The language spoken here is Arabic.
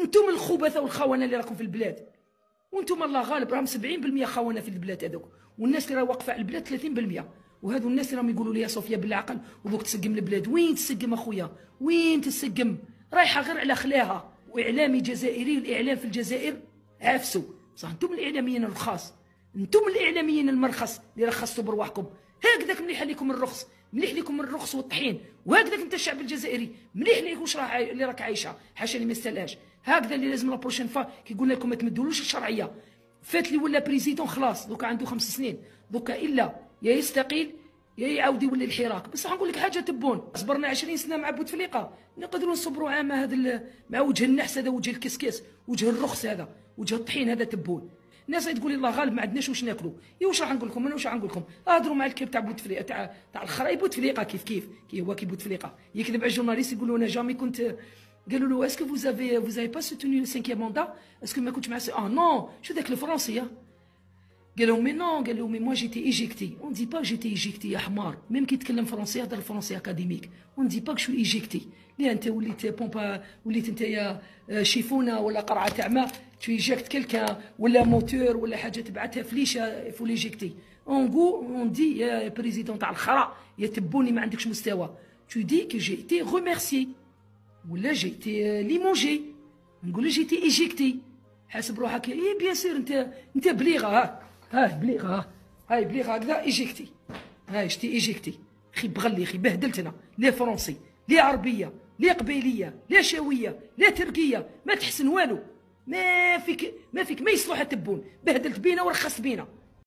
انتم الخبثه والخونه اللي راكم في البلاد، وانتم الله غالب راهم 70% خونه في البلاد هذوك، والناس اللي راه واقفه على البلاد 30%. وهذو الناس اللي راهم يقولوا لي يا صوفيا بالعقل وبوك تسقم البلاد. وين تسقم اخويا؟ وين تسقم؟ رايحه غير على خلاها. واعلامي جزائري، الاعلام في الجزائر عافسوا بصح. انتم الاعلاميين الرخاص، انتم الاعلاميين المرخص اللي رخصتوا برواحكم. هكذاك مليح لكم الرخص، مليح لكم الرخص والطحين. وهكذاك انت الشعب الجزائري مليح ليك واش راه اللي راك عايشه، حاشا اللي ما يستاهلهاش. هكذا اللي لازم لا بروشين فا كيقول لكم ما تمدولوش الشرعيه. فات لي ولا بريزيدون خلاص دوكا عنده 5 سنين، دوكا الا يا يستقيل يا يعاود يولي الحراك. بصح نقول لك حاجه تبون، صبرنا 20 سنه مع بوتفليقه، نقدروا نصبروا عام هذا مع وجه النحس هذا، وجه الكسكاس، وجه الرخص هذا، وجه الطحين هذا تبون. الناس تقول الله غالب ما عندناش واش ناكلوا. واش راح نقول لكم انا؟ واش راح نقول لكم؟ اهضروا مع الكيب تاع بوتفليقه تاع الخراي بوتفليقه كيف كي هو كي بوتفليقه يكذب على الجورناليست يقولوا انا جامي كنت. قالوا له اسكو فوزافي با سوتوني لو 5 ماندا، اسكو ما كنتش مع نو شو ذاك الفرنسي. قال لهم مي نو، قال لهم مي موا جيتي ايجيكتي. اون دي با جيتي ايجيكتي يا حمار، ميم كي يتكلم فرنسي يهضر فرنسي اكاديميك. اون دي با شو ايجيكتي، ليه انت وليت بومبا، وليت انت يا شيفونه ولا قرعه تاع ماء تو ايجيكت كيلكان ولا موتور ولا حاجه تبعتها فليشه فو ليجيكتي. اون دي يا بريزيدون تاع الخرا يا تبوني ما عندكش مستوى. تو دي كي جي ايتي ريميرسي ولا جي ايتي ليمونجي، نقول جي ايتي ايجيكتي. حاسب روحك اي بيان سير انت بليغه. هاي بليغه، هاي بليغه هكذا ايجيكتي. هاي شتي ايجيكتي. خي بغلي خي بهدلتنا، لا فرنسي لا عربيه لا قبيليه لا شاويه لا تركيه، ما تحسن والو. ما فيك ما يصلح تبون. بهدلت بينا ورخصت بينا.